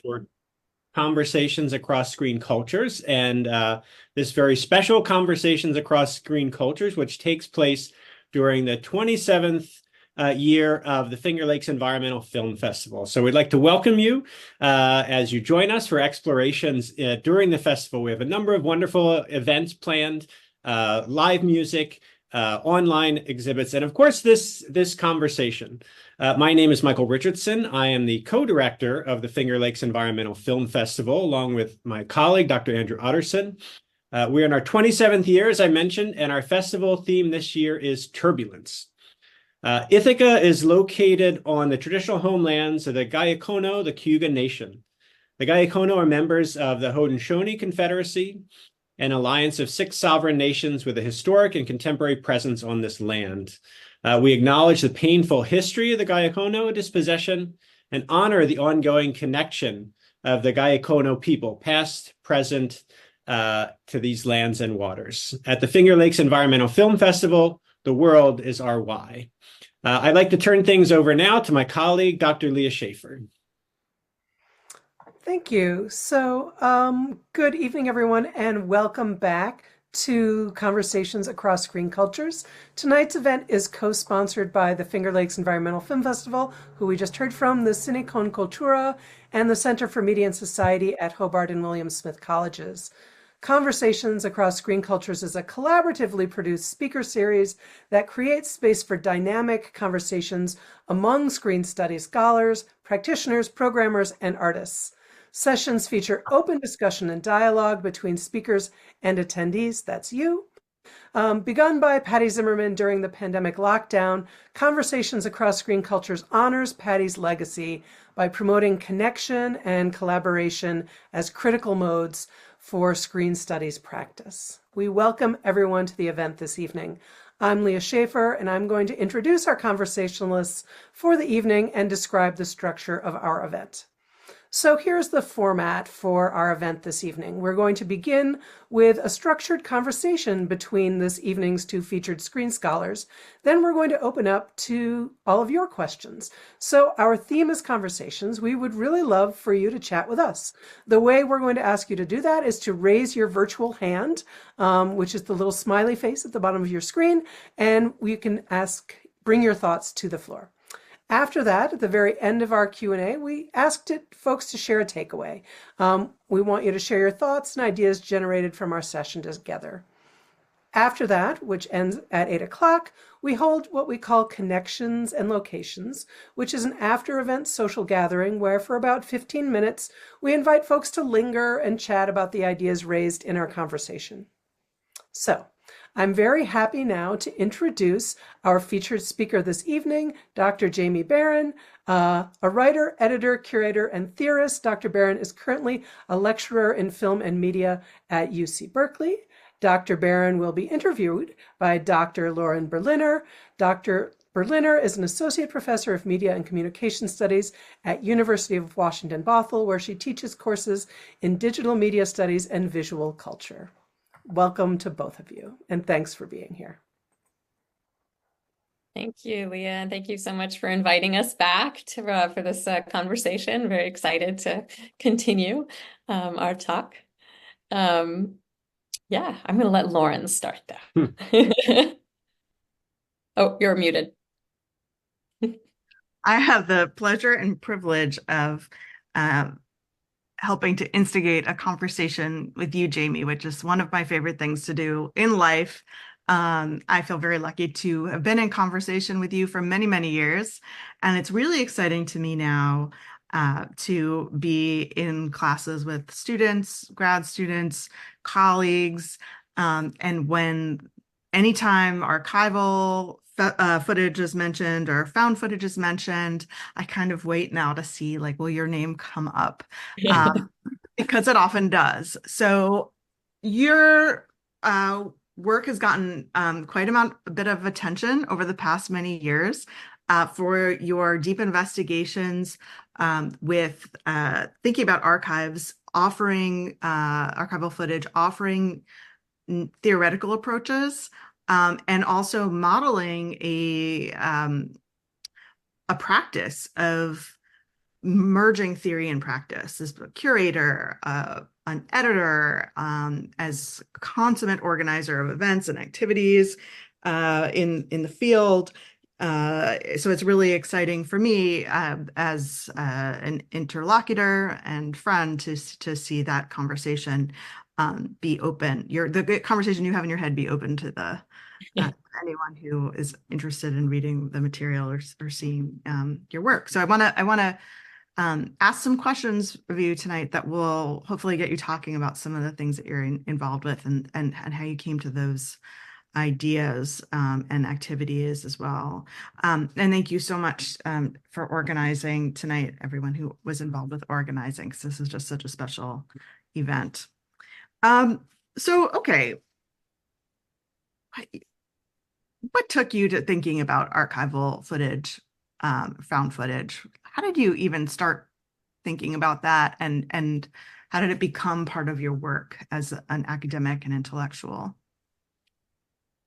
for Conversations Across Screen Cultures, and this very special Conversations Across Screen Cultures, which takes place during the 27th year of the Finger Lakes Environmental Film Festival. So we'd like to welcome you as you join us for explorations during the festival. We have a number of wonderful events planned, live music, online exhibits, and of course this conversation. My name is Michael Richardson. I am the co-director of the Finger Lakes Environmental Film Festival, along with my colleague, Dr. Andrew Utterson. We're in our 27th year, as I mentioned, and our festival theme this year is turbulence. Ithaca is located on the traditional homelands of the Gayakono, the Cayuga Nation. The Gayakono are members of the Haudenosaunee Confederacy, an alliance of 6 sovereign nations with a historic and contemporary presence on this land. We acknowledge the painful history of the Gayakono dispossession and honor the ongoing connection of the Gayakono people, past, present, to these lands and waters. At the Finger Lakes Environmental Film Festival, the world is our why. I'd like to turn things over now to my colleague, Dr. Leah Schaefer. Thank you. So good evening, everyone, and welcome back to Conversations Across Screen Cultures. Tonight's event is co-sponsored by the Finger Lakes Environmental Film Festival, who we just heard from, the Cine con Cultura, and the Center for Media and Society at Hobart and William Smith Colleges. Conversations Across Screen Cultures is a collaboratively produced speaker series that creates space for dynamic conversations among screen studies scholars, practitioners, programmers, and artists. Sessions feature open discussion and dialogue between speakers and attendees, that's you. Begun by Patty Zimmermann during the pandemic lockdown, Conversations Across Screen Cultures honors Patty's legacy by promoting connection and collaboration as critical modes for screen studies practice. We welcome everyone to the event this evening. I'm Leah Schaefer, and I'm going to introduce our conversationalists for the evening and describe the structure of our event. So here's the format for our event this evening. We're going to begin with a structured conversation between this evening's 2 featured screen scholars. Then we're going to open up to all of your questions. So our theme is conversations. We would really love for you to chat with us. The way we're going to ask you to do that is to raise your virtual hand, which is the little smiley face at the bottom of your screen, and you can bring your thoughts to the floor. After that, at the very end of our Q&A, we asked folks to share a takeaway. We want you to share your thoughts and ideas generated from our session together. After that, which ends at 8 o'clock, we hold what we call Connections and Locations, which is an after-event social gathering where for about 15 minutes, we invite folks to linger and chat about the ideas raised in our conversation. So, I'm very happy now to introduce our featured speaker this evening, Dr. Jamie Barron, a writer, editor, curator, and theorist. Dr. Barron is currently a lecturer in film and media at UC Berkeley. Dr. Barron will be interviewed by Dr. Lauren Berliner. Dr. Berliner is an associate professor of media and communication studies at University of Washington Bothell, where she teaches courses in digital media studies and visual culture. Welcome to both of you, and thanks for being here. Thank you, Leah, and thank you so much for inviting us back for this conversation. Very excited to continue our talk. Yeah, I'm going to let Lauren start though. Oh, you're muted. I have the pleasure and privilege of helping to instigate a conversation with you, Jamie, which is one of my favorite things to do in life. I feel very lucky to have been in conversation with you for many, many years. And it's really exciting to me now to be in classes with students, grad students, colleagues, and anytime archival footage is mentioned or found footage is mentioned, I kind of wait now to see, like, will your name come up? Because it often does. So your work has gotten quite a bit of attention over the past many years for your deep investigations with thinking about archives, offering archival footage, offering theoretical approaches, and also modeling a practice of merging theory and practice as a curator, an editor, as consummate organizer of events and activities in the field. So it's really exciting for me as an interlocutor and friend to see that conversation be open. The conversation you have in your head be open to the anyone who is interested in reading the material or seeing your work. So I want to ask some questions of you tonight that will hopefully get you talking about some of the things that you're involved with and how you came to those ideas and activities as well. And thank you so much for organizing tonight, everyone who was involved with organizing, because this is just such a special event. Okay. What took you to thinking about archival footage, found footage? How did you even start thinking about that, and how did it become part of your work as an academic and intellectual?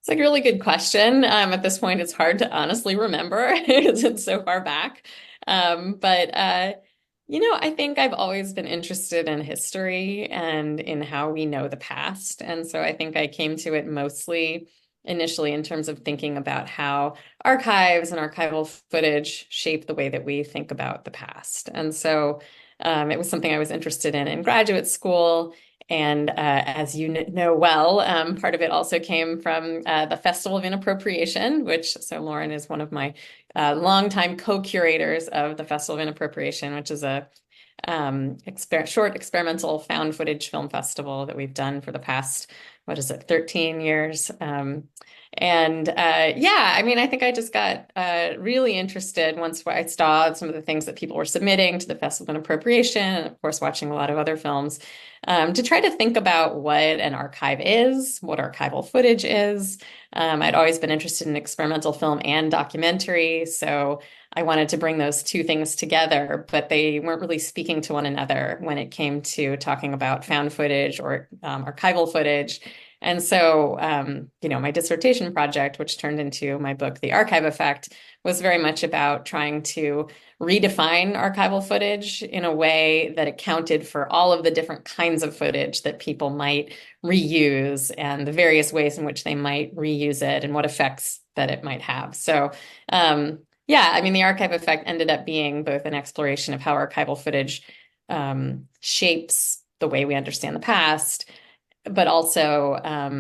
It's a really good question. At this point, it's hard to honestly remember because it's so far back. I think I've always been interested in history and in how we know the past. And so I think I came to it mostly initially in terms of thinking about how archives and archival footage shape the way that we think about the past. And so it was something I was interested in graduate school. And as you know well, part of it also came from the Festival of Inappropriation, so Lauren is one of my longtime co-curators of the Festival of Inappropriation, which is a short experimental found footage film festival that we've done for the past, 13 years. I think I just got really interested once I saw some of the things that people were submitting to the Festival of Appropriation, and of course, watching a lot of other films, to try to think about what an archive is, what archival footage is. I'd always been interested in experimental film and documentary, so I wanted to bring those two things together, but they weren't really speaking to one another when it came to talking about found footage or archival footage. And so, my dissertation project, which turned into my book, The Archive Effect, was very much about trying to redefine archival footage in a way that accounted for all of the different kinds of footage that people might reuse and the various ways in which they might reuse it and what effects that it might have. So, the Archive Effect ended up being both an exploration of how archival footage shapes the way we understand the past, but also, a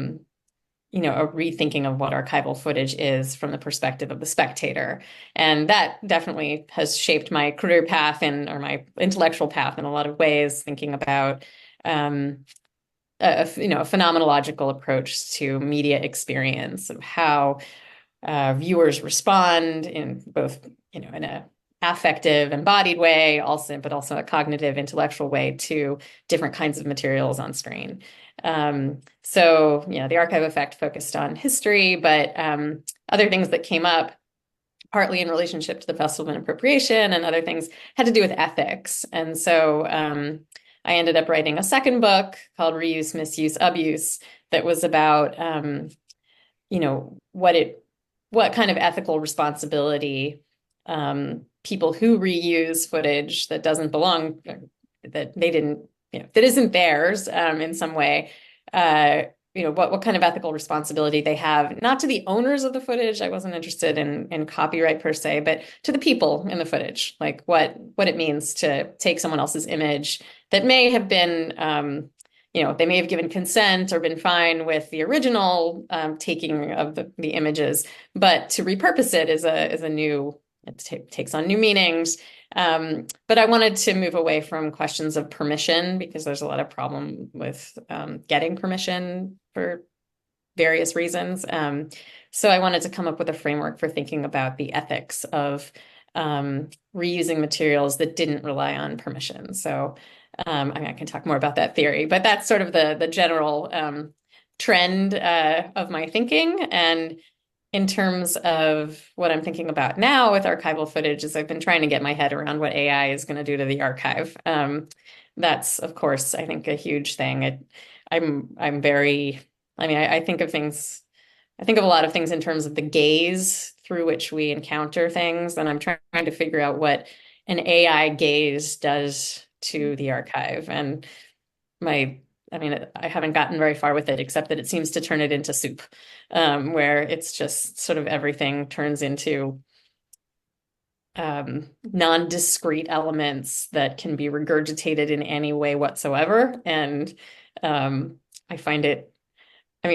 rethinking of what archival footage is from the perspective of the spectator. And that definitely has shaped my career path or my intellectual path in a lot of ways, thinking about, a phenomenological approach to media experience, of how viewers respond in both, in a affective, embodied way, but also a cognitive, intellectual way to different kinds of materials on screen. The Archive Effect focused on history, but other things that came up, partly in relationship to the Festival of Inappropriation and other things, had to do with ethics. And so I ended up writing a second book called Reuse, Misuse, Abuse, that was about, what kind of ethical responsibility people who reuse footage that doesn't belong, that they didn't, that isn't theirs in some way, what kind of ethical responsibility they have, not to the owners of the footage. I wasn't interested in copyright per se, but to the people in the footage, like what it means to take someone else's image that may have been, they may have given consent or been fine with the original taking of the images, but to repurpose it is a new, it takes on new meanings. But I wanted to move away from questions of permission, because there's a lot of problem with getting permission for various reasons. So I wanted to come up with a framework for thinking about the ethics of reusing materials that didn't rely on permission. So I can talk more about that theory, but that's sort of the general trend of my thinking. And in terms of what I'm thinking about now with archival footage, is I've been trying to get my head around what AI is going to do to the archive. That's, of course, I think, a huge thing. I think of a lot of things in terms of the gaze through which we encounter things, and I'm trying to figure out what an AI gaze does to the archive. And I haven't gotten very far with it, except that it seems to turn it into soup, where it's just sort of everything turns into non-discrete elements that can be regurgitated in any way whatsoever. And I find it,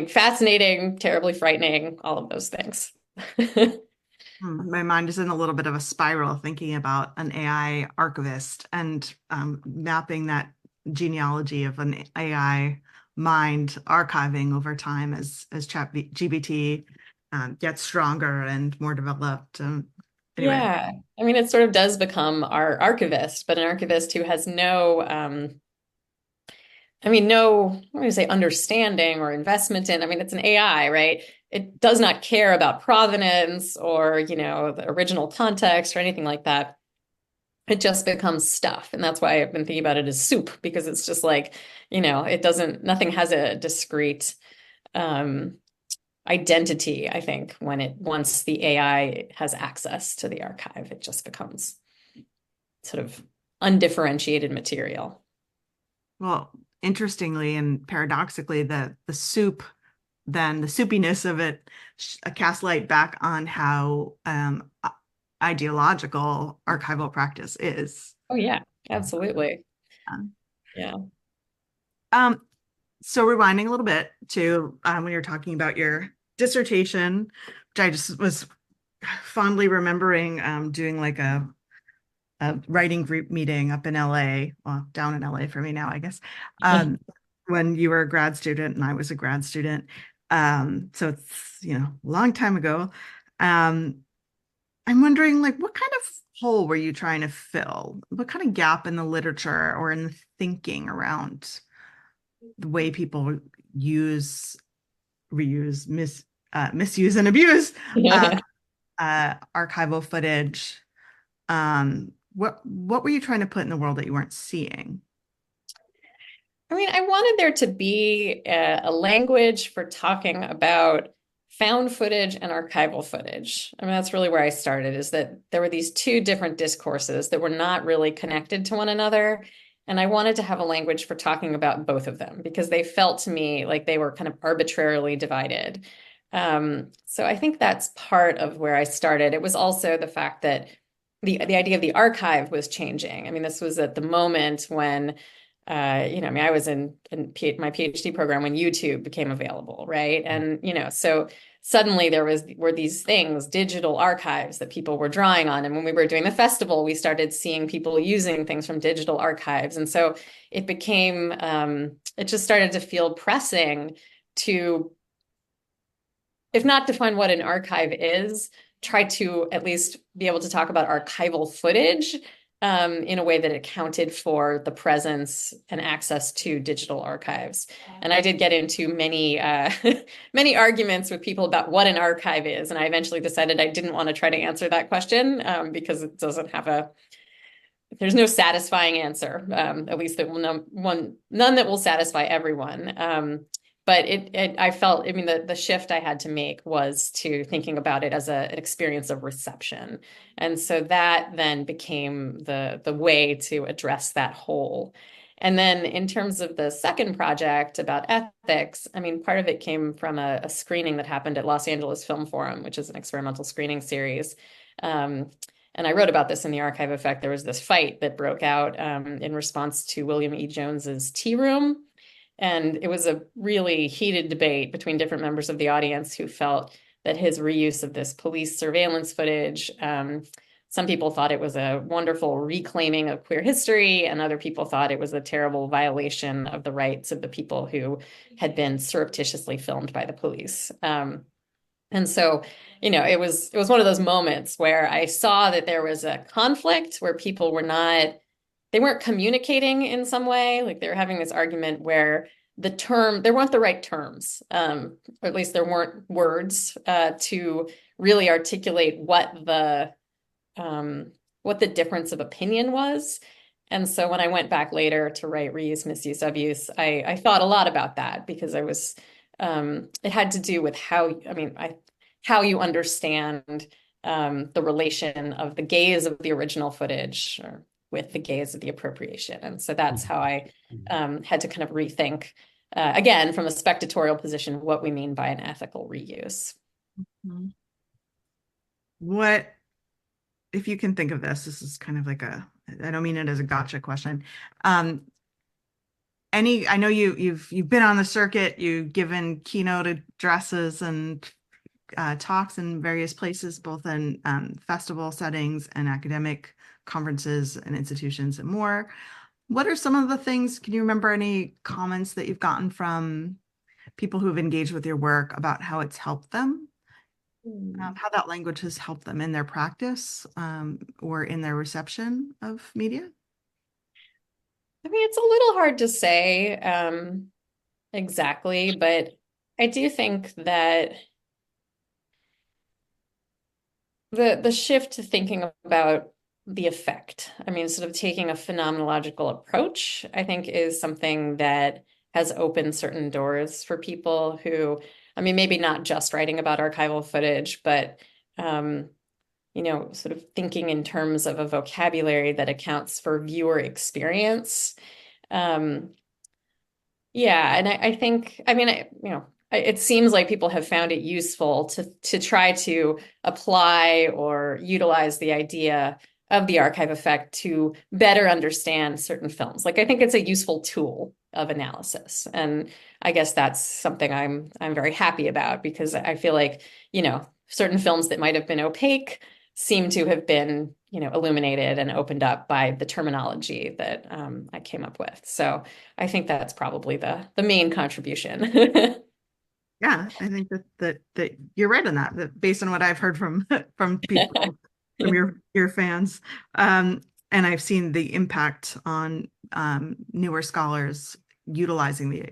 fascinating, terribly frightening, all of those things. My mind is in a little bit of a spiral thinking about an AI archivist and mapping that genealogy of an AI mind archiving over time as ChatGPT gets stronger and more developed. Anyway. Yeah, it sort of does become our archivist, but an archivist who has no, I'm going to say understanding or investment in. It's an AI, right? It does not care about provenance or, the original context or anything like that. It just becomes stuff. And that's why I've been thinking about it as soup, because it's just like, nothing has a discrete identity, I think, once the AI has access to the archive, it just becomes sort of undifferentiated material. Well, interestingly and paradoxically, the soup, then the soupiness of it casts light back on how ideological archival practice is. Oh yeah, absolutely. Yeah. So rewinding a little bit to when you're talking about your dissertation, which I just was fondly remembering doing like a writing group meeting up in LA, well, down in LA for me now, I guess, when you were a grad student and I was a grad student. So it's, a long time ago. I'm wondering, like, what kind of hole were you trying to fill? What kind of gap in the literature or in the thinking around the way people use, reuse, misuse, and abuse archival footage? What were you trying to put in the world that you weren't seeing? I wanted there to be a language for talking about found footage and archival footage. That's really where I started, is that there were these two different discourses that were not really connected to one another. And I wanted to have a language for talking about both of them because they felt to me like they were kind of arbitrarily divided. So I think that's part of where I started. It was also the fact that the idea of the archive was changing. This was at the moment when I was in my PhD program when YouTube became available, right? And, so suddenly were these things, digital archives that people were drawing on. And when we were doing the festival, we started seeing people using things from digital archives. And so it became, it just started to feel pressing to, if not define what an archive is, try to at least be able to talk about archival footage in a way that accounted for the presence and access to digital archives. And I did get into many, many arguments with people about what an archive is. And I eventually decided I didn't want to try to answer that question because it doesn't have there's no satisfying answer, at least none that will satisfy everyone. But I felt, the shift I had to make was to thinking about it as an experience of reception. And so that then became the way to address that whole. And then in terms of the second project about ethics, part of it came from a screening that happened at Los Angeles Film Forum, which is an experimental screening series. And I wrote about this in the Archive Effect. There was this fight that broke out in response to William E. Jones's Tea Room. And it was a really heated debate between different members of the audience who felt that his reuse of this police surveillance footage, some people thought it was a wonderful reclaiming of queer history, and other people thought it was a terrible violation of the rights of the people who had been surreptitiously filmed by the police. And so, it was one of those moments where I saw that there was a conflict where people they weren't communicating in some way. Like they were having this argument where there weren't the right terms, or at least there weren't words to really articulate what the difference of opinion was. And so when I went back later to write Reuse, Misuse, Abuse, I thought a lot about that because it had to do with how you understand the relation of the gaze of the original footage or with the gaze of the appropriation. And so that's how I had to kind of rethink, again, from a spectatorial position, what we mean by an ethical reuse. What, if you can think of this is kind of like I don't mean it as a gotcha question. I know you've been on the circuit, you've given keynote addresses and talks in various places, both in festival settings and academic conferences and institutions and more. What are some of the things, can you remember any comments that you've gotten from people who've engaged with your work about how it's helped them? How that language has helped them in their practice or in their reception of media? I mean, it's a little hard to say exactly, but I do think that the shift to thinking about the effect, I mean, sort of taking a phenomenological approach, I think is something that has opened certain doors for people who, I mean, maybe not just writing about archival footage, but sort of thinking in terms of a vocabulary that accounts for viewer experience. Yeah, and I think, I mean, it seems like people have found it useful to try to apply or utilize the idea of the archive effect to better understand certain films. Like, I think it's a useful tool of analysis, and I guess that's something I'm very happy about, because I feel like, certain films that might have been opaque seem to have been, illuminated and opened up by the terminology that I came up with. So I think that's probably the main contribution. Yeah, I think that you're right on that based on what I've heard from people, from your fans. And I've seen the impact on newer scholars utilizing the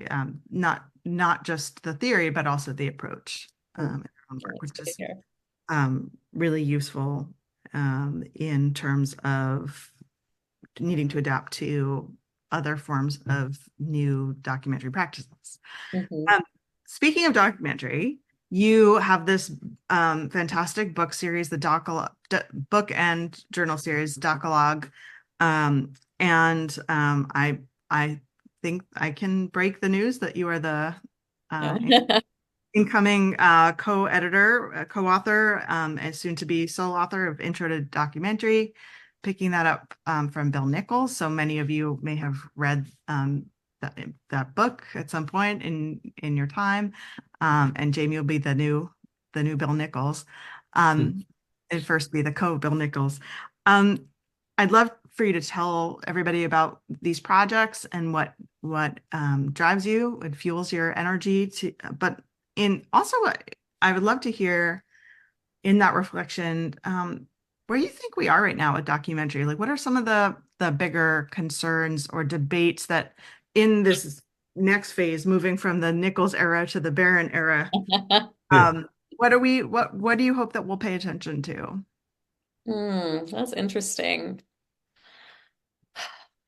not just the theory, but also the approach in their own work, which is really useful in terms of needing to adapt to other forms of new documentary practices. Speaking of documentary, you have this fantastic book series, the book and journal series, Docalogue. I think I can break the news that you are the incoming co-editor, co-author, and soon to be sole author of Intro to Documentary, picking that up from Bill Nichols. So many of you may have read that book at some point in your time, and Jamie will be the new Bill Nichols, and first be the co-Bill Nichols. I'd love for you to tell everybody about these projects and what drives you and fuels your energy but I would love to hear in that reflection where you think we are right now with documentary. Like, what are some of the bigger concerns or debates that in this next phase, moving from the Nichols era to the Barron era, what do you hope that we'll pay attention to? That's interesting.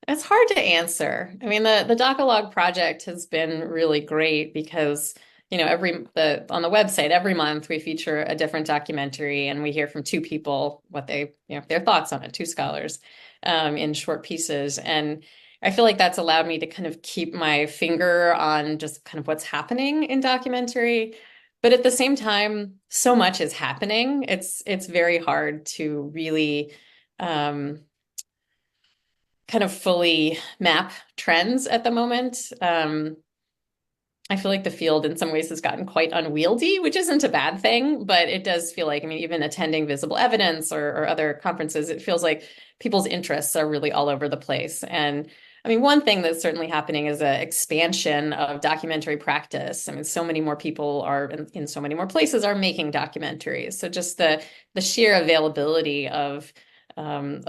It's hard to answer. I mean, the Docalogue project has been really great because, on the website, every month we feature a different documentary, and we hear from two people what their thoughts on it, two scholars, in short pieces. And I feel like that's allowed me to kind of keep my finger on just kind of what's happening in documentary. But at the same time, so much is happening. It's very hard to really kind of fully map trends at the moment. I feel like the field in some ways has gotten quite unwieldy, which isn't a bad thing, but it does feel like, I mean, even attending Visible Evidence or other conferences, it feels like people's interests are really all over the place. And I mean, one thing that's certainly happening is an expansion of documentary practice. I mean, so many more people are in so many more places are making documentaries. So just the sheer availability of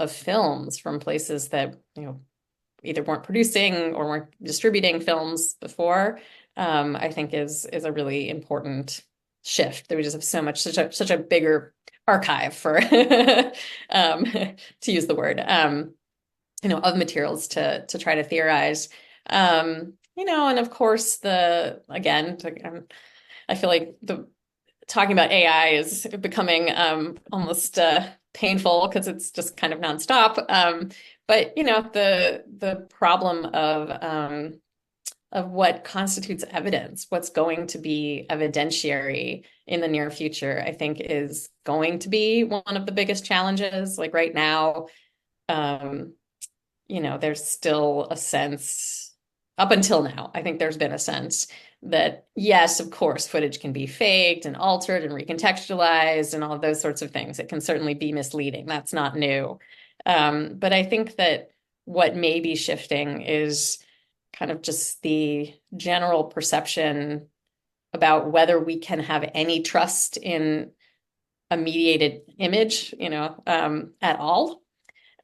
films from places that, either weren't producing or weren't distributing films before, I think is a really important shift. That we just have such a bigger archive for to use the word, of materials to try to theorize. And of course I feel like the talking about AI is becoming almost painful because it's just kind of nonstop. But the problem of what constitutes evidence, what's going to be evidentiary in the near future, I think is going to be one of the biggest challenges. Like right now, there's still a sense, up until now, I think there's been a sense that, yes, of course, footage can be faked and altered and recontextualized and all of those sorts of things. It can certainly be misleading. That's not new. But I think that what may be shifting is kind of just the general perception about whether we can have any trust in a mediated image, at all.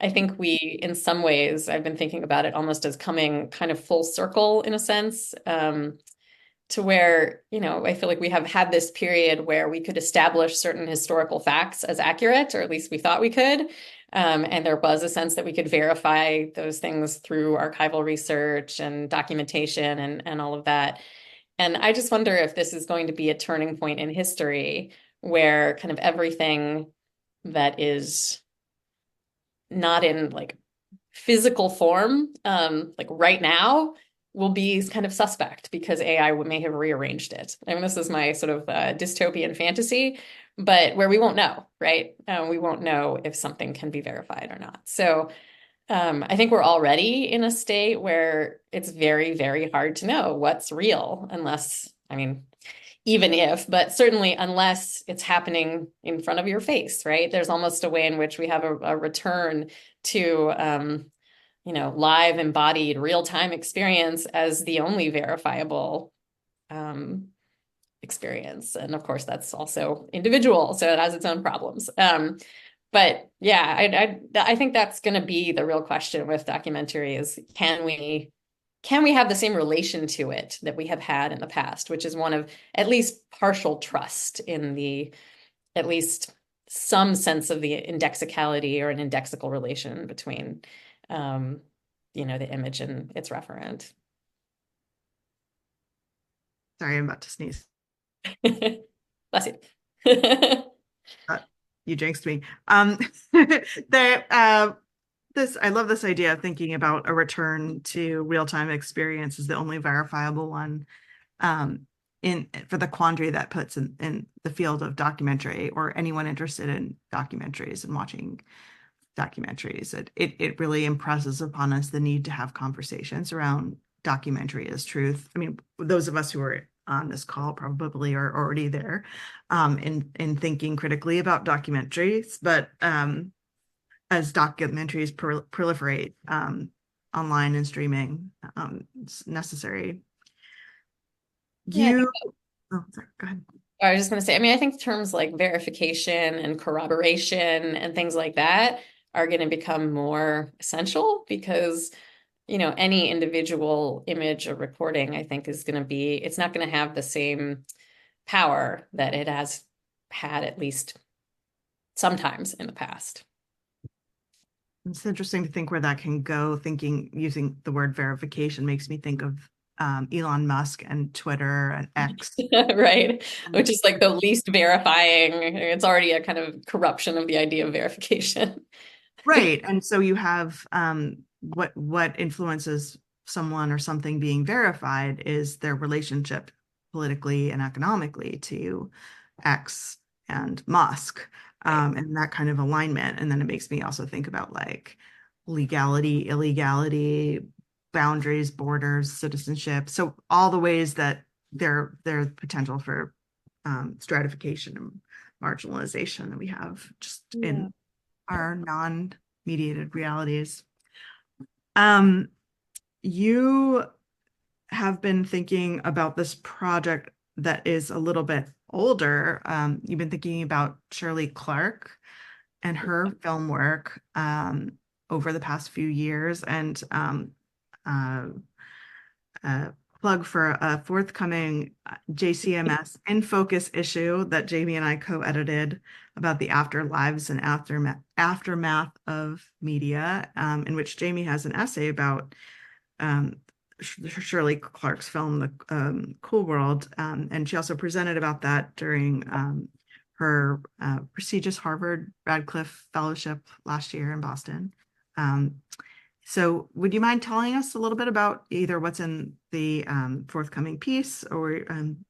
I think in some ways, I've been thinking about it almost as coming kind of full circle in a sense, to where, I feel like we have had this period where we could establish certain historical facts as accurate, or at least we thought we could. And there was a sense that we could verify those things through archival research and documentation and all of that. And I just wonder if this is going to be a turning point in history where kind of everything that is not in like physical form, like right now, will be kind of suspect because AI may have rearranged it. I mean, this is my sort of dystopian fantasy, but where we won't know, right? We won't know if something can be verified or not. So I think we're already in a state where it's very, very hard to know what's real unless, even if, but certainly unless it's happening in front of your face, right? There's almost a way in which we have a return to live, embodied, real-time experience as the only verifiable experience. And of course, that's also individual, so it has its own problems. But yeah, I think that's going to be the real question with documentary is, can we have the same relation to it that we have had in the past, which is one of at least partial trust in at least some sense of the indexicality or an indexical relation between the image and its referent. Sorry, I'm about to sneeze. Bless you. You jinxed me. I love this idea of thinking about a return to real-time experience as the only verifiable one, for the quandary that puts in the field of documentary, or anyone interested in documentaries and watching documentaries. It really impresses upon us the need to have conversations around documentary as truth. I mean, those of us who are on this call probably are already there in thinking critically about documentaries, but as documentaries proliferate online and streaming, it's necessary. Yeah, oh, sorry, go ahead. I was just going to say, I think terms like verification and corroboration and things like that are going to become more essential because, any individual image or recording, I think it's not going to have the same power that it has had, at least sometimes in the past. It's interesting to think where that can go. Using the word verification makes me think of Elon Musk and Twitter and X. Right, which is like the least verifying. It's already a kind of corruption of the idea of verification. Right. And so you have what influences someone or something being verified is their relationship politically and economically to X and Musk, and that kind of alignment. And then it makes me also think about like legality, illegality, boundaries, borders, citizenship. So all the ways that there's potential for stratification and marginalization that we have just in our non-mediated realities. You have been thinking about this project that is a little bit older. You've been thinking about Shirley Clarke and her film work over the past few years, and plug for a forthcoming JCMS In Focus issue that Jamie and I co-edited about the afterlives and aftermath of media, in which Jamie has an essay about Shirley Clarke's film, The Cool World, and she also presented about that during her prestigious Harvard Radcliffe Fellowship last year in Boston. So would you mind telling us a little bit about either what's in the forthcoming piece or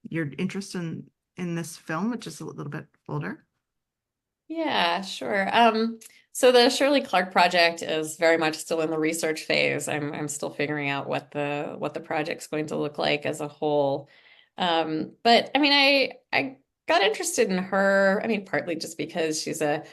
your interest in this film, which is a little bit older? Yeah, sure. So the Shirley Clarke project is very much still in the research phase. I'm still figuring out what the project's going to look like as a whole. But I mean, I got interested in her, I mean, partly just because she's a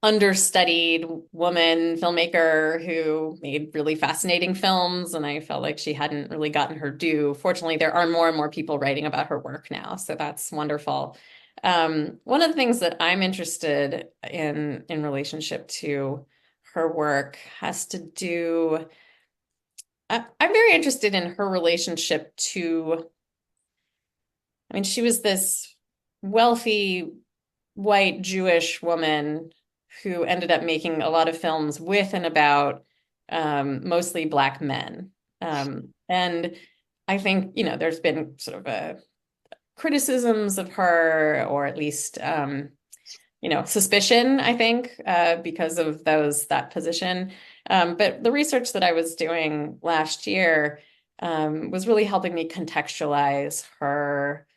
understudied woman filmmaker who made really fascinating films, and I felt like she hadn't really gotten her due. Fortunately, there are more and more people writing about her work now, so that's wonderful. One of the things that I'm interested in relationship to her work has to do, I'm very interested in her relationship to, I mean, she was this wealthy white Jewish woman who ended up making a lot of films with and about mostly Black men. And I think, you know, there's been sort of a criticisms of her, or at least, you know, suspicion, I think, because of that position. But the research that I was doing last year was really helping me contextualize her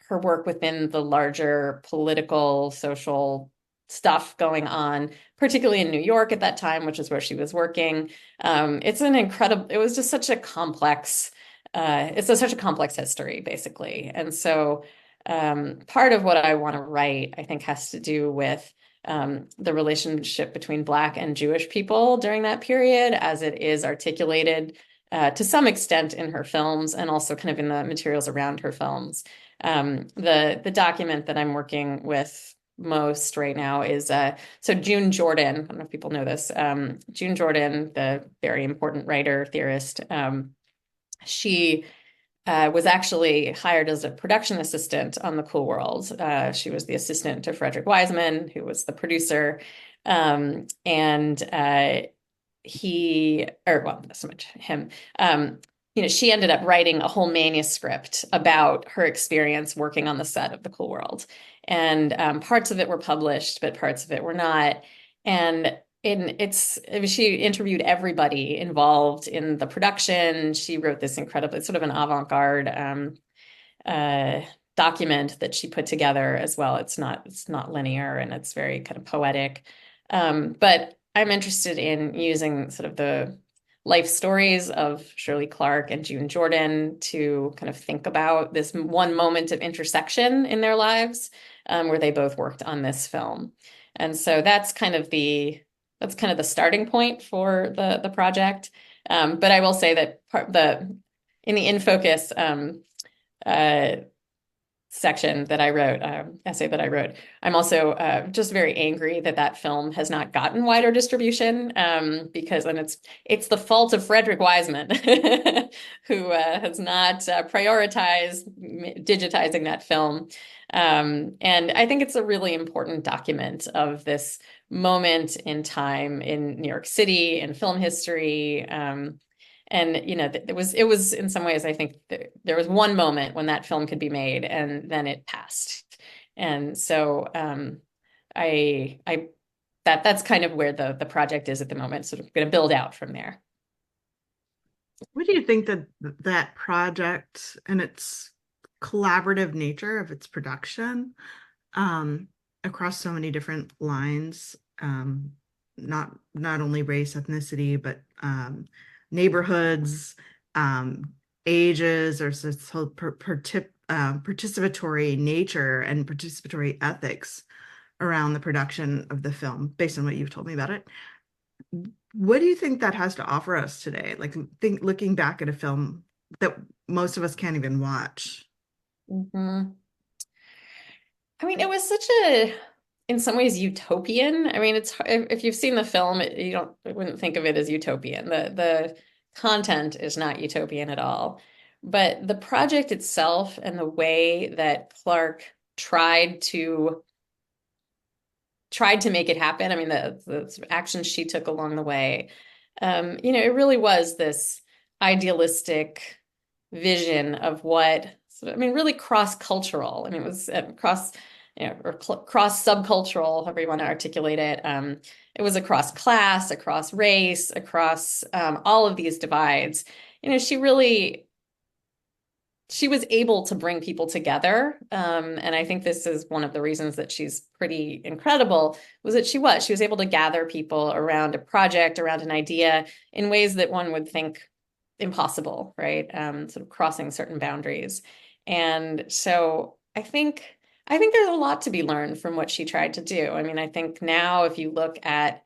work within the larger political, social stuff going on, particularly in New York at that time, which is where she was working. It was just such a complex, such a complex history, basically. And so part of what I want to write, I think, has to do with the relationship between Black and Jewish people during that period, as it is articulated to some extent in her films, and also kind of in the materials around her films. The document that I'm working with most right now is so June Jordan. I don't know if people know this. June Jordan, the very important writer, theorist, she was actually hired as a production assistant on The Cool World. She was the assistant to Frederick Wiseman, who was the producer. And not so much him. You know, she ended up writing a whole manuscript about her experience working on the set of The Cool World. And parts of it were published, but parts of it were not. And she interviewed everybody involved in the production. She wrote this incredibly sort of an avant-garde document that she put together as well. It's not linear, and it's very kind of poetic. But I'm interested in using sort of the life stories of Shirley Clarke and June Jordan to kind of think about this one moment of intersection in their lives, where they both worked on this film. And so that's kind of the starting point for the project. But I will say that in the In Focus section that I wrote, essay that I wrote, I'm also just very angry that film has not gotten wider distribution, because it's the fault of Frederick Wiseman, who has not prioritized digitizing that film. And I think it's a really important document of this moment in time in New York City, in film history. And, you know, it was in some ways, I think there was one moment when that film could be made, and then it passed. And so that's kind of where the project is at the moment, sort of going to build out from there. What do you think that project and its collaborative nature of its production across so many different lines, not only race, ethnicity, but neighborhoods, ages, or this whole participatory nature and participatory ethics around the production of the film, based on what you've told me about it. What do you think that has to offer us today? Like, looking back at a film that most of us can't even watch. Mm-hmm. I mean, it was such in some ways, utopian. I mean, if you've seen the film, you wouldn't think of it as utopian. The content is not utopian at all, but the project itself and the way that Clarke tried to make it happen. I mean, the actions she took along the way. You know, it really was this idealistic vision of what, I mean, really cross-cultural. I mean, it was cross, or cross-subcultural, however you want to articulate it. It was across class, across race, across all of these divides. She was able to bring people together. And I think this is one of the reasons that she's pretty incredible, was that she was able to gather people around a project, around an idea in ways that one would think impossible, right? Sort of crossing certain boundaries. And so I think there's a lot to be learned from what she tried to do. I mean, I think now if you look at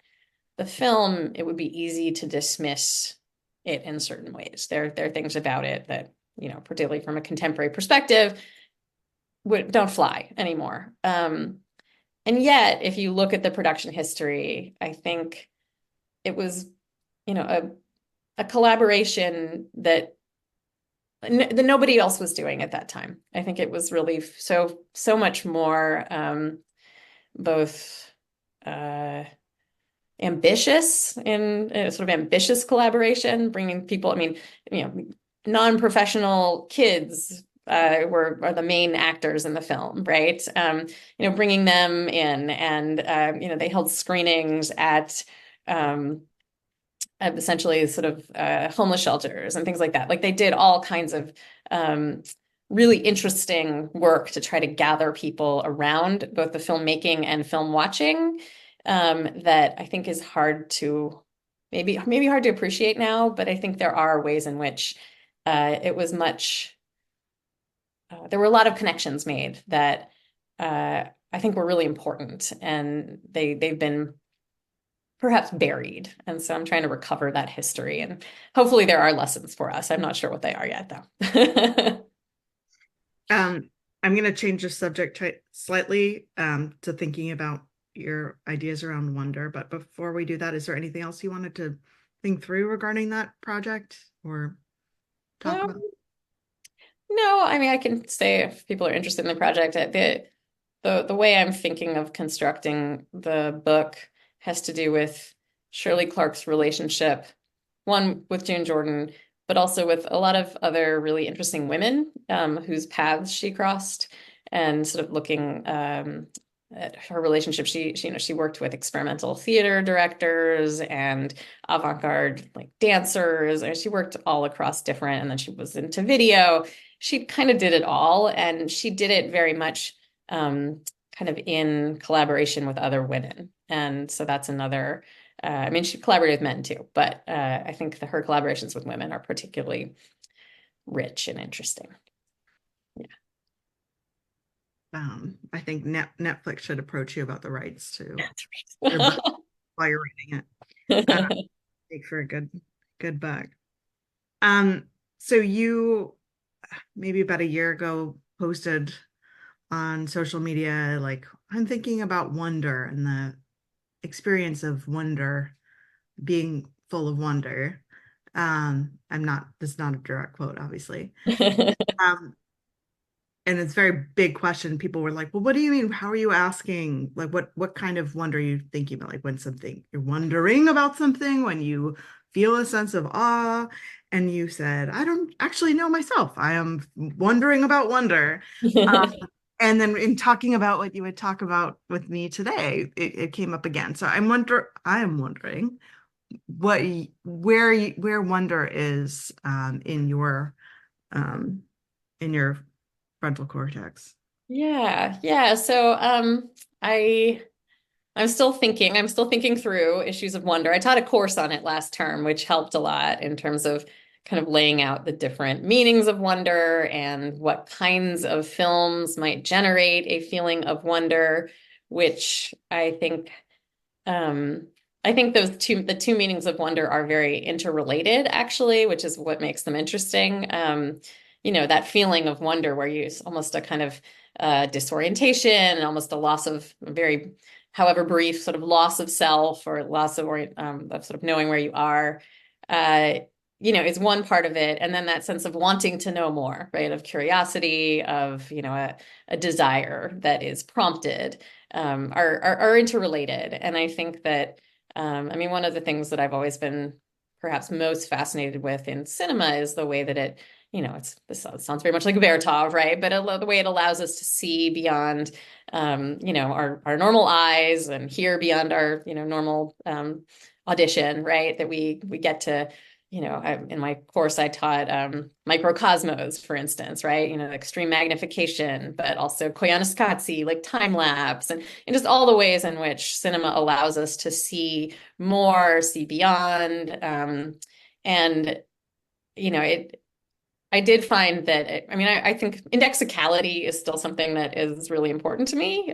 the film, it would be easy to dismiss it in certain ways. There are things about it that, particularly from a contemporary perspective, don't fly anymore. And yet, if you look at the production history, I think it was, a collaboration that nobody else was doing at that time. I think it was really so much more both ambitious in sort of ambitious collaboration, bringing people. I mean, non-professional kids are the main actors in the film, right? Bringing them in, and they held screenings at essentially sort of homeless shelters and things like that. Like, they did all kinds of really interesting work to try to gather people around both the filmmaking and film watching, that I think is maybe hard to appreciate now, but I think there are ways in which it was much, there were a lot of connections made that I think were really important, and they've been perhaps buried. And so I'm trying to recover that history, and hopefully there are lessons for us. I'm not sure what they are yet, though. I'm going to change the subject slightly to thinking about your ideas around wonder. But before we do that, is there anything else you wanted to think through regarding that project or talk about? No, I mean, I can say if people are interested in the project, the way I'm thinking of constructing the book has to do with Shirley Clarke's relationship, one with June Jordan, but also with a lot of other really interesting women whose paths she crossed, and sort of looking at her relationship. She worked with experimental theater directors and avant-garde like dancers, and she worked all across different, and then she was into video. She kind of did it all, and she did it very much kind of in collaboration with other women. And so that's another, I mean, she collaborated with men too, but I think her collaborations with women are particularly rich and interesting. Yeah. I think Netflix should approach you about the rights to That's your book while you're reading it. Make for a good book. So you maybe about a year ago posted on social media, like, I'm thinking about wonder and the experience of wonder, being full of wonder. This is not a direct quote, obviously. And it's a very big question. People were like, well, what do you mean? How are you asking? Like, what kind of wonder are you thinking about? Like, when you're wondering about something, when you feel a sense of awe. And you said, I don't actually know myself. I am wondering about wonder. And then in talking about what you would talk about with me today, it came up again. So I am wondering where wonder is in your frontal cortex. Yeah. So I'm still thinking through issues of wonder. I taught a course on it last term, which helped a lot in terms of kind of laying out the different meanings of wonder and what kinds of films might generate a feeling of wonder, which I think the two meanings of wonder are very interrelated, actually, which is what makes them interesting. That feeling of wonder where you almost a kind of disorientation and almost a loss of very, however brief, sort of loss of self or loss of sort of knowing where you are, is one part of it. And then that sense of wanting to know more, right? Of curiosity, of, a desire that is prompted, are interrelated. And I think that, one of the things that I've always been perhaps most fascinated with in cinema is the way that it, this sounds very much like Vertov, right? But the way it allows us to see beyond, our normal eyes and hear beyond our, normal audition, right? That we get to, in my course, I taught microcosmos, for instance, right? Extreme magnification, but also koyaanisqatsi, like time lapse, and just all the ways in which cinema allows us to see more, see beyond. And, I did find that, I think indexicality is still something that is really important to me,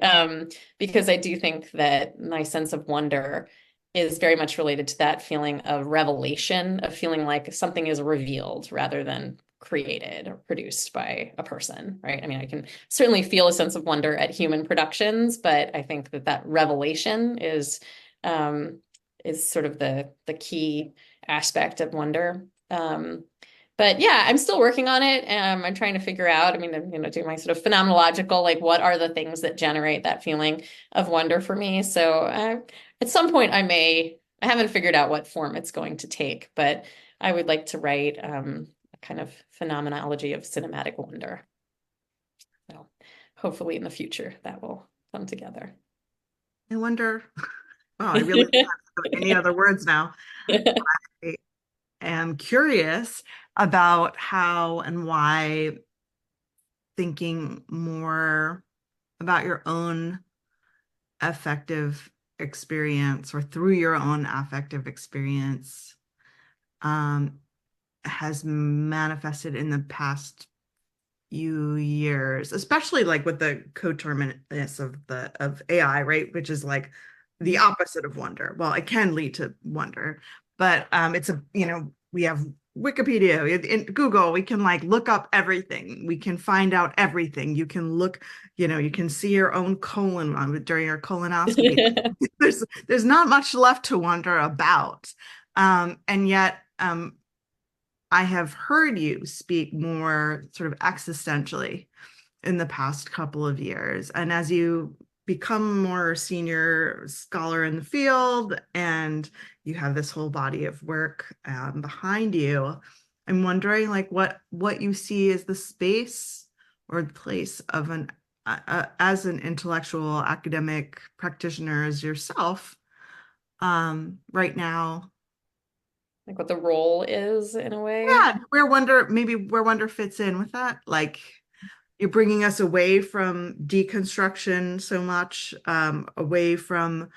because I do think that my sense of wonder is very much related to that feeling of revelation, of feeling like something is revealed rather than created or produced by a person, right? I can certainly feel a sense of wonder at human productions, but I think that revelation is sort of the key aspect of wonder. But yeah, I'm still working on it. I'm trying to figure out, do my sort of phenomenological, like what are the things that generate that feeling of wonder for me? So at some point I haven't figured out what form it's going to take, but I would like to write a kind of phenomenology of cinematic wonder. So hopefully in the future that will come together. I wonder, wow, I really don't have any other words now. I am curious about how and why thinking more about your own affective experience or through your own affective experience has manifested in the past few years, especially like with the coterminus of AI, right? Which is like the opposite of wonder. Well, it can lead to wonder, but it's we have Wikipedia, in Google, we can like look up everything. We can find out everything. You can look, you can see your own colon during your colonoscopy. There's not much left to wonder about. And yet I have heard you speak more sort of existentially in the past couple of years. And as you become more senior scholar in the field and you have this whole body of work behind you, I'm wondering like what you see as the space or the place of as an intellectual academic practitioner as yourself right now. Like what the role is in a way. Yeah, where wonder fits in with that. Like you're bringing us away from deconstruction so much, away from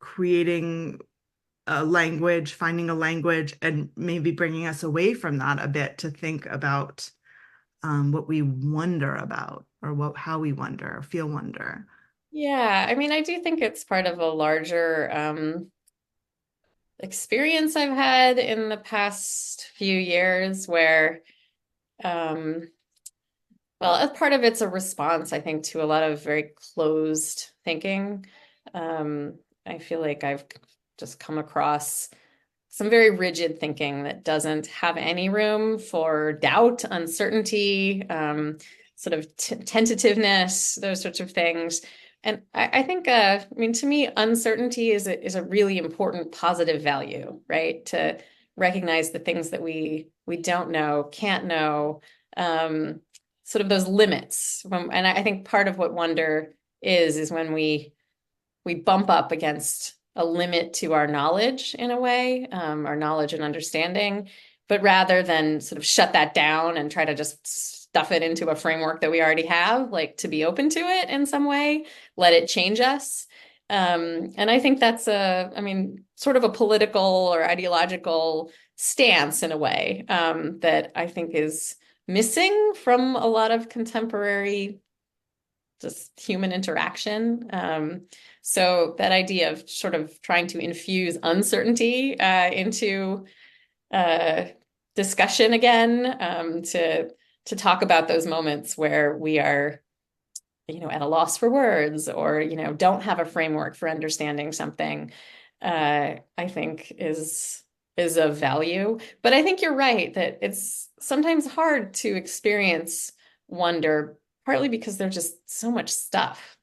creating a language, finding a language, and maybe bringing us away from that a bit to think about what we wonder about or how we wonder or feel wonder. Yeah, I do think it's part of a larger experience I've had in the past few years where as part of it's a response, I think, to a lot of very closed thinking. I feel like I've just come across some very rigid thinking that doesn't have any room for doubt, uncertainty, sort of tentativeness, those sorts of things. And I think, to me, uncertainty is a really important positive value, right? To recognize the things that we don't know, can't know, sort of those limits. And I think part of what wonder is when we bump up against a limit to our knowledge in a way, our knowledge and understanding, but rather than sort of shut that down and try to just stuff it into a framework that we already have, like to be open to it in some way, let it change us. And I think that's sort of a political or ideological stance in a way, that I think is missing from a lot of contemporary just human interaction. So that idea of sort of trying to infuse uncertainty into discussion again, to talk about those moments where we are, at a loss for words or, don't have a framework for understanding something, I think is of value. But I think you're right that it's sometimes hard to experience wonder, partly because there's just so much stuff.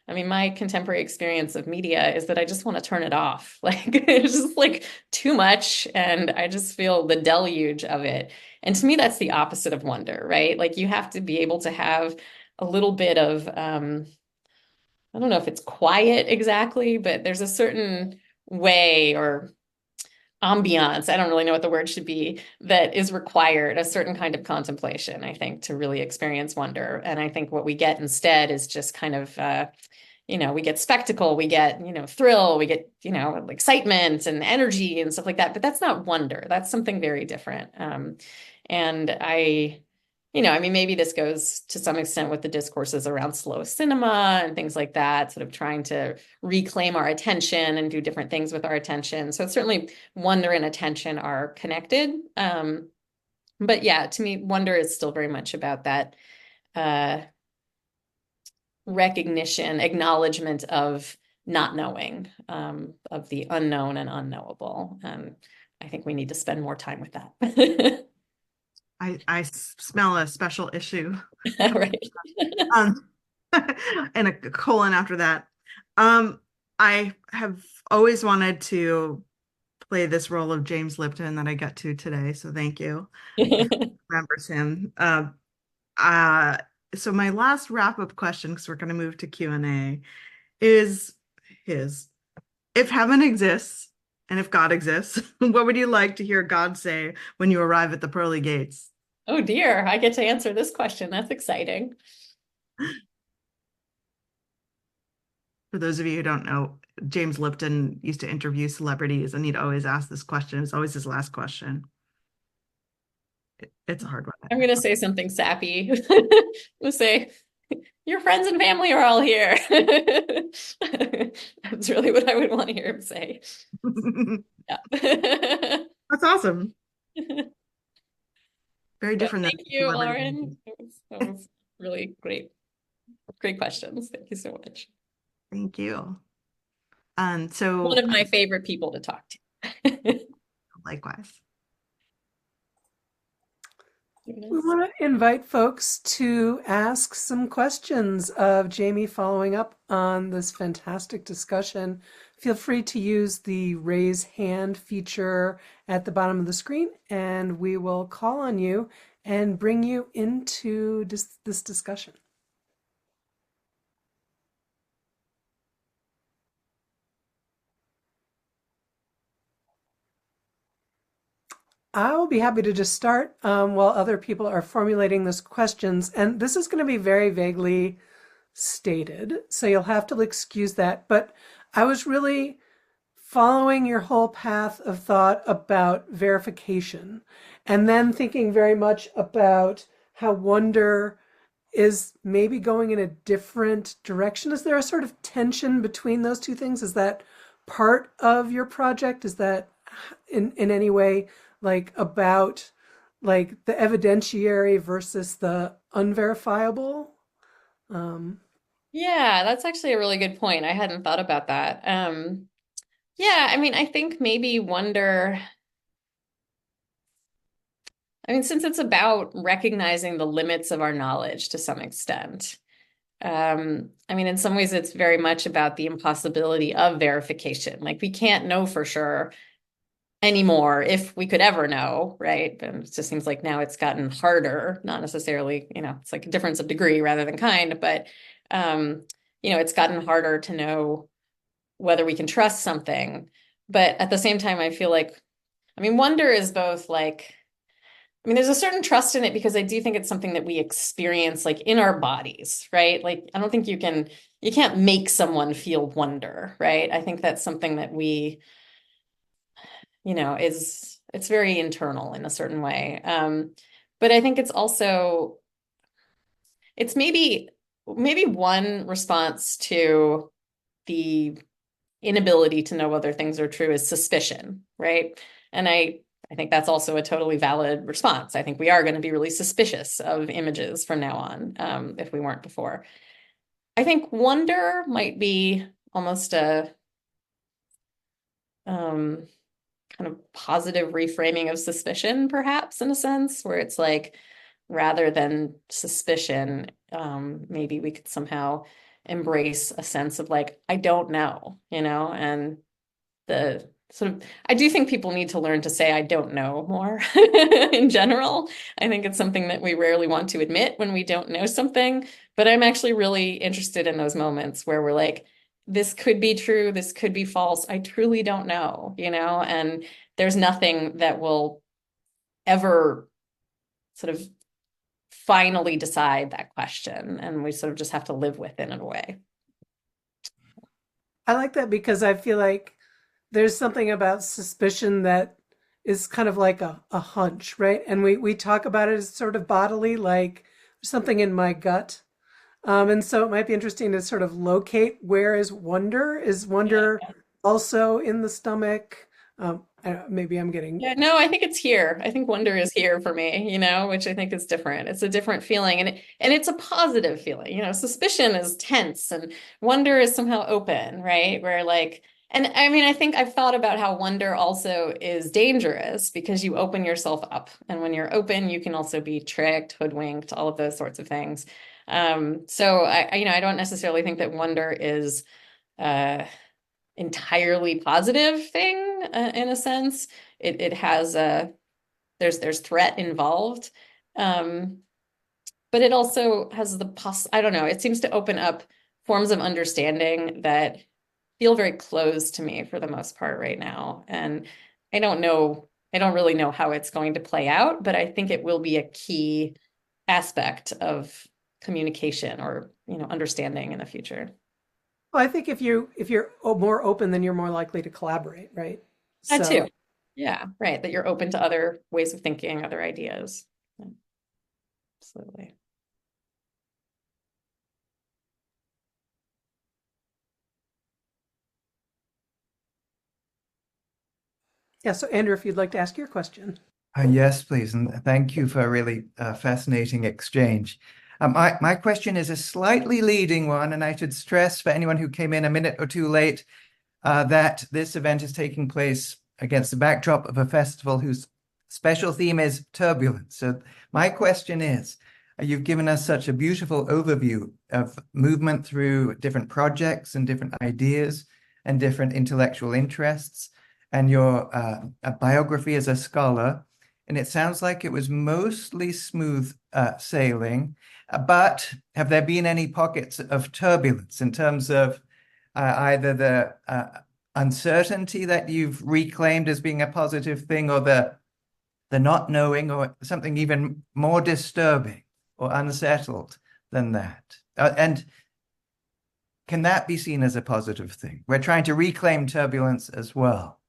I mean, my contemporary experience of media is that I just want to turn it off. Like it's just like too much, and I just feel the deluge of it. And to me, that's the opposite of wonder, right? Like you have to be able to have a little bit of I don't know if it's quiet exactly, but there's a certain way or ambiance, I don't really know what the word should be, that is required, a certain kind of contemplation, I think, to really experience wonder. And I think what we get instead is just kind of, we get spectacle, we get, thrill, we get, excitement and energy and stuff like that. But that's not wonder. That's something very different. And I mean, maybe this goes to some extent with the discourses around slow cinema and things like that, sort of trying to reclaim our attention and do different things with our attention. So certainly wonder and attention are connected. But yeah, to me, wonder is still very much about that recognition, acknowledgement of not knowing, of the unknown and unknowable. I think we need to spend more time with that. I smell a special issue. Right. And a colon after that. I have always wanted to play this role of James Lipton that I got to today, so thank you. Remembers him. So my last wrap-up question, because we're going to move to Q&A, is if heaven exists and if God exists, what would you like to hear God say when you arrive at the pearly gates? Oh dear, I get to answer this question. That's exciting. For those of you who don't know, James Lipton used to interview celebrities, and he'd always ask this question. It's always his last question. It's a hard one. I'm going to say something sappy. We'll say, your friends and family are all here. That's really what I would want to hear him say. Yeah. That's awesome. Very different. Thank you, Lauren. That was really great. Great questions. Thank you so much. Thank you. So one of my favorite people to talk to. Likewise. We want to invite folks to ask some questions of Jamie following up on this fantastic discussion. Feel free to use the raise hand feature at the bottom of the screen, and we will call on you and bring you into this discussion. I'll be happy to just start while other people are formulating those questions. And this is going to be very vaguely stated, so you'll have to excuse that. But I was really following your whole path of thought about verification, and then thinking very much about how wonder is maybe going in a different direction. Is there a sort of tension between those two things? Is that part of your project? Is that in any way like about like the evidentiary versus the unverifiable? Yeah, that's actually a really good point. I hadn't thought about that. Yeah, I mean, I think maybe wonder, since it's about recognizing the limits of our knowledge to some extent, in some ways it's very much about the impossibility of verification. Like we can't know for sure anymore if we could ever know, right? But it just seems like now it's gotten harder, not necessarily, it's like a difference of degree rather than kind, but, it's gotten harder to know whether we can trust something. But at the same time, I feel like, wonder is both like, there's a certain trust in it because I do think it's something that we experience like in our bodies, right? Like, I don't think you can't make someone feel wonder, right? I think that's something that we, it's very internal in a certain way. But I think it's also, it's maybe one response to the inability to know whether things are true is suspicion, right? And I think that's also a totally valid response. I think we are going to be really suspicious of images from now on, if we weren't before. I think wonder might be almost a kind of positive reframing of suspicion, perhaps, in a sense, where it's like, rather than suspicion, maybe we could somehow embrace a sense of like, I don't know, and the sort of, I do think people need to learn to say, I don't know more in general. I think it's something that we rarely want to admit when we don't know something, but I'm actually really interested in those moments where we're like, this could be true, this could be false. I truly don't know, and there's nothing that will ever sort of finally decide that question. And we sort of just have to live with it in a way. I like that because I feel like there's something about suspicion that is kind of like a hunch, right? And we talk about it as sort of bodily, like there's something in my gut. And so it might be interesting to sort of locate where is wonder? Is wonder also in the stomach? Maybe I'm getting. Yeah, no, I think it's here. I think wonder is here for me, which I think is different. It's a different feeling, and it's a positive feeling. Suspicion is tense and wonder is somehow open, right? Where like, and I mean, I think I've thought about how wonder also is dangerous because you open yourself up. And when you're open, you can also be tricked, hoodwinked, all of those sorts of things. So I don't necessarily think that wonder is entirely positive thing in a sense. It has there's threat involved, but it also has the I don't know, it seems to open up forms of understanding that feel very closed to me for the most part right now. And I don't really know how it's going to play out, but I think it will be a key aspect of communication or understanding in the future. Well, I think if you're more open, then you're more likely to collaborate, right? That So too. Yeah, right. That you're open to other ways of thinking, other ideas. Yeah, absolutely. yeah. So Andrew, if you'd like to ask your question. Yes, please. And thank you for a really fascinating exchange. My question is a slightly leading one, and I should stress for anyone who came in a minute or two late that this event is taking place against the backdrop of a festival whose special theme is turbulence. So my question is, you've given us such a beautiful overview of movement through different projects and different ideas and different intellectual interests, and your biography as a scholar. And it sounds like it was mostly smooth sailing, but have there been any pockets of turbulence in terms of either the uncertainty that you've reclaimed as being a positive thing, or the not knowing, or something even more disturbing or unsettled than that? And can that be seen as a positive thing? We're trying to reclaim turbulence as well.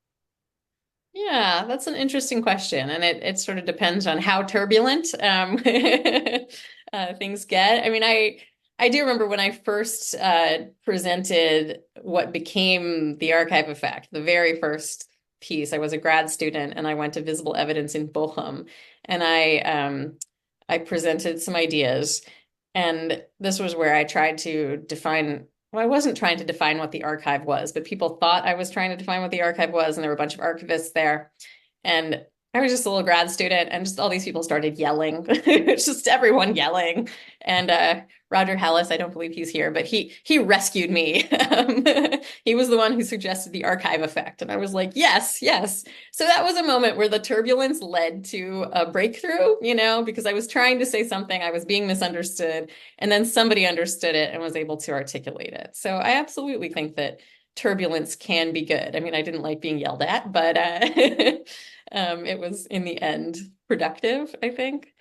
Yeah, that's an interesting question. And it sort of depends on how turbulent things get. I mean, I do remember when I first presented what became the archive effect, the very first piece. I was a grad student and I went to Visible Evidence in Bochum, and I presented some ideas. And this was where I tried to define, well, I wasn't trying to define what the archive was, but people thought I was trying to define what the archive was, and there were a bunch of archivists there. And I was just a little grad student, and just all these people started yelling. It's just everyone yelling. And Roger Hallis, I don't believe he's here, but he rescued me. He was the one who suggested the archive effect. And I was like, yes, yes. So that was a moment where the turbulence led to a breakthrough, because I was trying to say something, I was being misunderstood, and then somebody understood it and was able to articulate it. So I absolutely think that turbulence can be good. I mean, I didn't like being yelled at, but it was in the end productive, I think.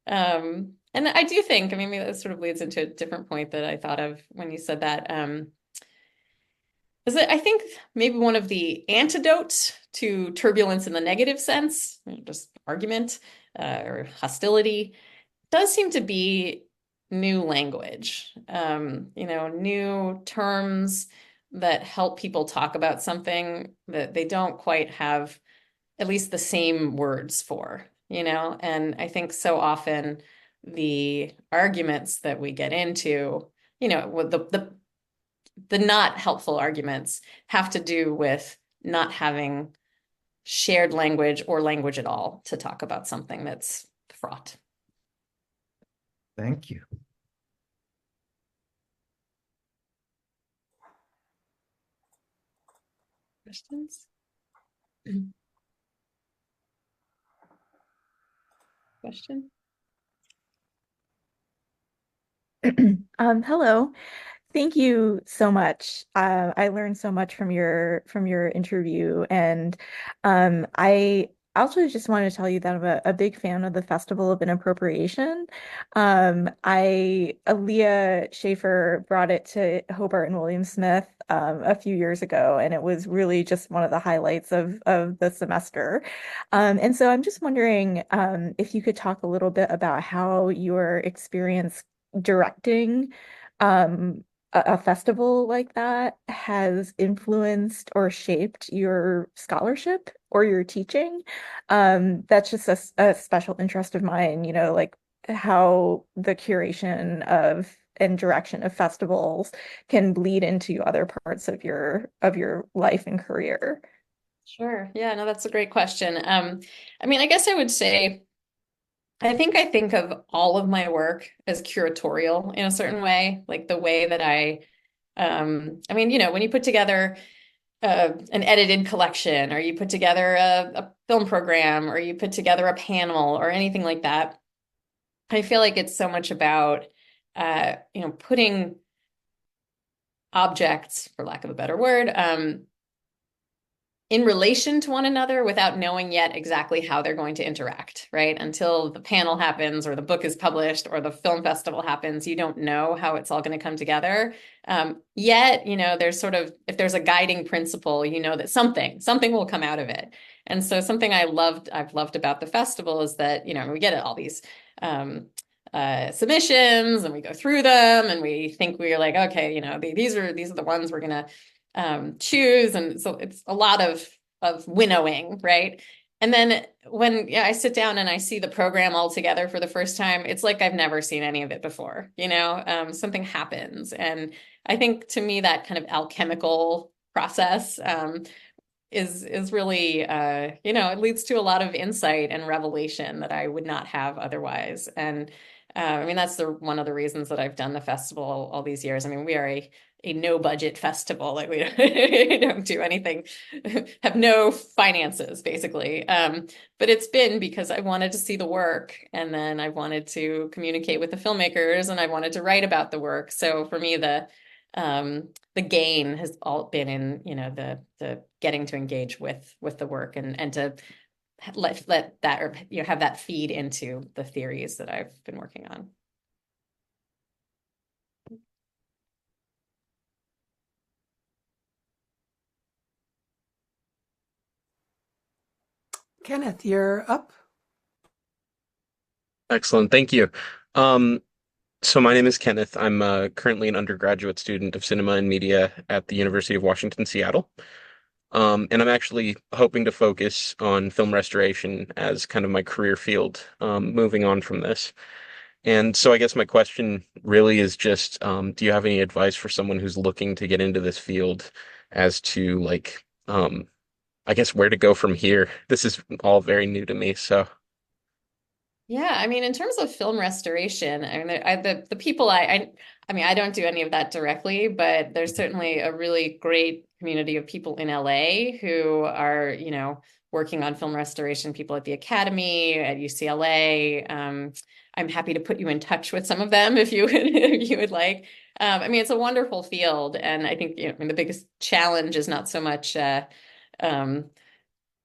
And I do think, I mean, maybe that sort of leads into a different point that I thought of when you said that, is that I think maybe one of the antidotes to turbulence in the negative sense, just argument or hostility, does seem to be new language, new terms that help people talk about something that they don't quite have at least the same words for, and I think so often the arguments that we get into, with the not helpful arguments have to do with not having shared language or language at all to talk about something that's fraught. Thank you. Questions? Question? Hello. Thank you so much. I learned so much from your interview, and I also just want to tell you that I'm a big fan of the Festival of Inappropriation. Leah Schaefer brought it to Hobart and William Smith a few years ago, and it was really just one of the highlights of the semester. And so I'm just wondering if you could talk a little bit about how your experience directing a festival like that has influenced or shaped your scholarship or your teaching. That's just a special interest of mine, like how the curation of and direction of festivals can bleed into other parts of your life and career. Sure. Yeah, no, that's a great question. I mean, I guess I would say I think of all of my work as curatorial in a certain way, like the way that I mean, when you put together an edited collection, or you put together a film program, or you put together a panel or anything like that, I feel like it's so much about, putting objects, for lack of a better word, in relation to one another without knowing yet exactly how they're going to interact, right? Until the panel happens, or the book is published, or the film festival happens, you don't know how it's all going to come together. Yet, there's sort of, if there's a guiding principle, that something will come out of it. And so something I've loved about the festival is that, we get all these submissions, and we go through them, and we think we're like, okay, these are the ones we're going to choose. And so it's a lot of winnowing, right? And then when I sit down and I see the program all together for the first time, it's like I've never seen any of it before. Something happens. And I think, to me, that kind of alchemical process is really, it leads to a lot of insight and revelation that I would not have otherwise. And I mean, that's one of the reasons that I've done the festival all these years. I mean, we are a no budget festival. Like, we don't do anything, have no finances, basically. But it's been because I wanted to see the work, and then I wanted to communicate with the filmmakers, and I wanted to write about the work. So for me, the gain has all been in, the getting to engage with the work, and to let that, or have that feed into the theories that I've been working on. Kenneth, you're up. Excellent. Thank you. So my name is Kenneth. I'm currently an undergraduate student of cinema and media at the University of Washington, Seattle. And I'm actually hoping to focus on film restoration as kind of my career field, moving on from this. And so I guess my question really is just, do you have any advice for someone who's looking to get into this field as to, like, I guess, where to go from here? This is all very new to me, so. Yeah, I mean, in terms of film restoration, I mean, the people I mean, I don't do any of that directly, but there's certainly a really great community of people in LA who are, working on film restoration, people at the Academy, at UCLA. I'm happy to put you in touch with some of them if you would like. I mean, it's a wonderful field, and I think, I mean, the biggest challenge is not so much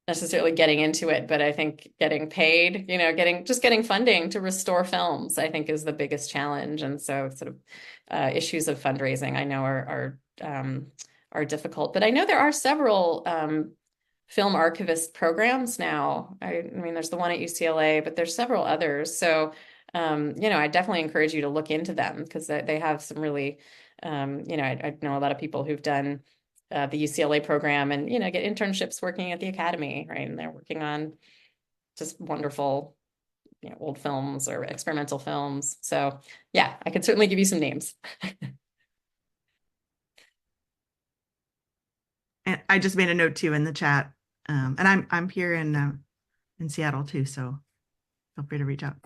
necessarily getting into it, but I think getting paid, getting funding to restore films, I think, is the biggest challenge. And so sort of issues of fundraising, I know, are difficult, but I know there are several film archivist programs now. I mean, there's the one at UCLA, but there's several others. So, I definitely encourage you to look into them, because they have some really, I know a lot of people who've done the UCLA program, and get internships working at the Academy, right? And they're working on just wonderful, old films or experimental films. So yeah, I could certainly give you some names. And I just made a note too in the chat. And I'm here in Seattle too, so feel free to reach out.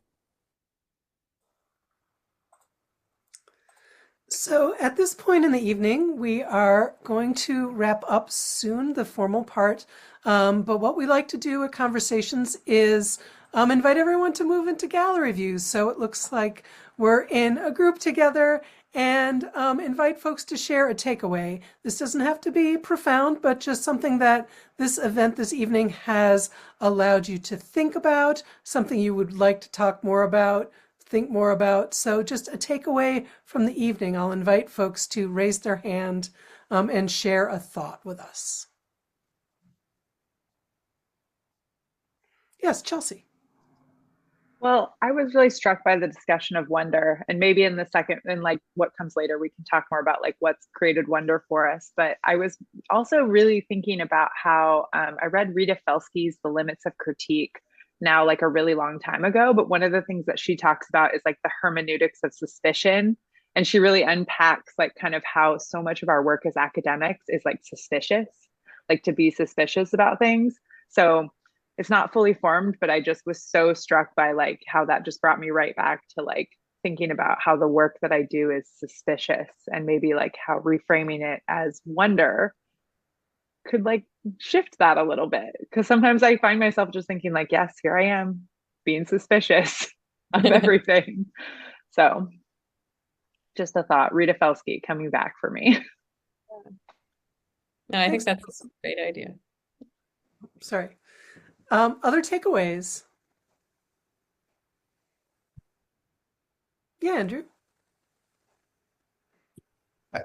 So at this point in the evening, we are going to wrap up soon, the formal part. But what we like to do at Conversations is invite everyone to move into gallery views. So it looks like we're in a group together, and invite folks to share a takeaway. This doesn't have to be profound, but just something that this event this evening has allowed you to think about, something you would like to talk more about, think more about. So just a takeaway from the evening. I'll invite folks to raise their hand and share a thought with us. Yes, Chelsea. Well, I was really struck by the discussion of wonder, and maybe in the second, and like what comes later, we can talk more about like what's created wonder for us. But I was also really thinking about how I read Rita Felsky's The Limits of Critique now like a really long time ago. But one of the things that she talks about is like the hermeneutics of suspicion. And she really unpacks like kind of how so much of our work as academics is like suspicious, like to be suspicious about things. So it's not fully formed, but I just was so struck by like how that just brought me right back to like thinking about how the work that I do is suspicious, and maybe like how reframing it as wonder could like shift that a little bit. Because sometimes I find myself just thinking like, yes, here I am being suspicious of everything. So just a thought. Rita Felsky coming back for me. No, I think that's a great idea. Sorry. Other takeaways? Yeah, Andrew.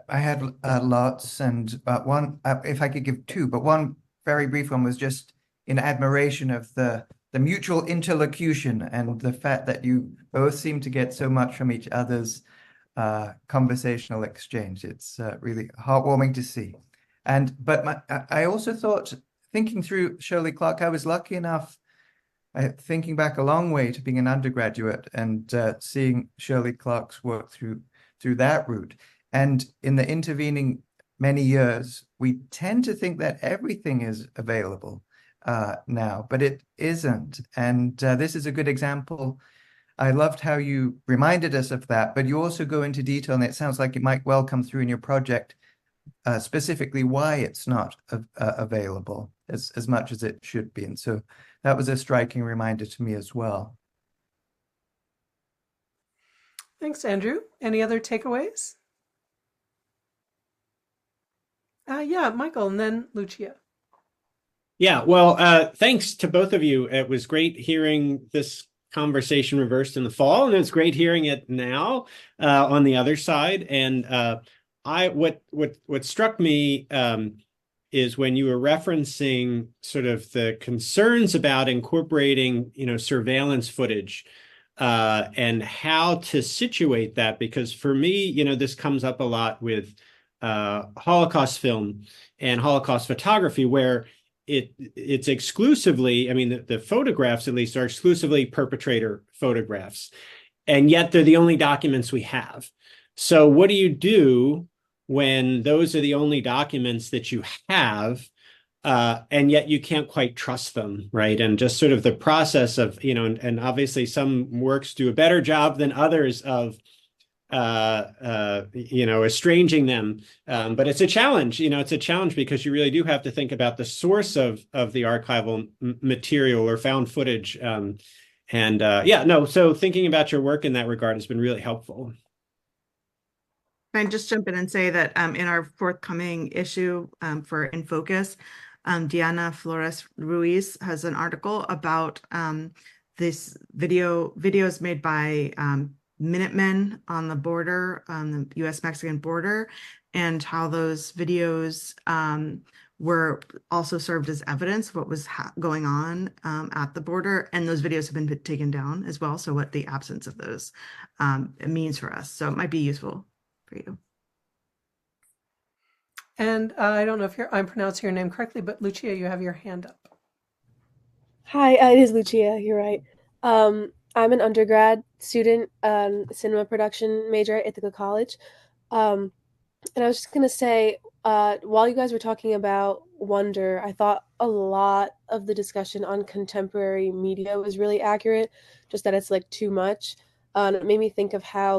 I had lots, and one, if I could give two, but one very brief one was just in admiration of the mutual interlocution and the fact that you both seem to get so much from each other's conversational exchange. It's really heartwarming to see. But I also thought, thinking through Shirley Clark, I was lucky enough, thinking back a long way to being an undergraduate and seeing Shirley Clark's work through that route. And in the intervening many years, we tend to think that everything is available now, but it isn't. And this is a good example. I loved how you reminded us of that, but you also go into detail, and it sounds like it might well come through in your project, specifically why it's not available as much as it should be. And so that was a striking reminder to me as well. Thanks, Andrew. Any other takeaways? Yeah, Michael, and then Lucia. Yeah, well, thanks to both of you. It was great hearing this conversation reversed in the fall, and it's great hearing it now on the other side. And what struck me is when you were referencing sort of the concerns about incorporating, surveillance footage and how to situate that, because for me, this comes up a lot with Holocaust film and Holocaust photography, where it's exclusively, the photographs at least are exclusively perpetrator photographs, and yet they're the only documents we have. So what do you do when those are the only documents that you have, and yet you can't quite trust them, right? And just sort of the process of, and obviously some works do a better job than others of estranging them. But it's a challenge, it's a challenge because you really do have to think about the source of the archival material or found footage. So thinking about your work in that regard has been really helpful. Can I just jump in and say that in our forthcoming issue for In Focus, Diana Flores Ruiz has an article about this videos made by Minutemen on the border, on the U.S.-Mexican border, and how those videos were also served as evidence of what was going on at the border. And those videos have been taken down as well. So what the absence of those means for us. So it might be useful for you. And I don't know if I'm pronouncing your name correctly, but Lucia, you have your hand up. Hi, it is Lucia. You're right. I'm an undergrad student, cinema production major at Ithaca College. And I was just going to say, while you guys were talking about wonder, I thought a lot of the discussion on contemporary media was really accurate, just that it's like too much. And it made me think of how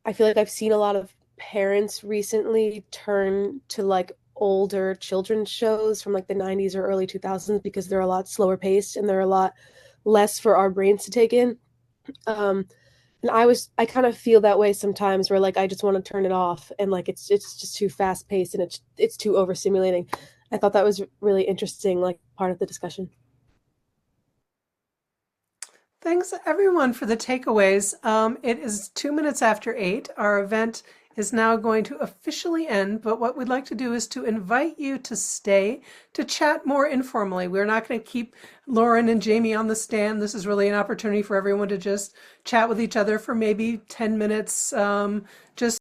I feel like I've seen a lot of parents recently turn to like older children's shows from like the 90s or early 2000s because they're a lot slower paced and they're a lot less for our brains to take in. Um, and I kind of feel that way sometimes where like I just want to turn it off and like it's just too fast paced and it's too overstimulating. I thought that was really interesting, like part of the discussion. Thanks everyone for the takeaways. It is 2 minutes after 8. Our event is now going to officially end, but what we'd like to do is to invite you to stay to chat more informally. We're not going to keep Lauren and Jamie on the stand. This is really an opportunity for everyone to just chat with each other for maybe 10 minutes, just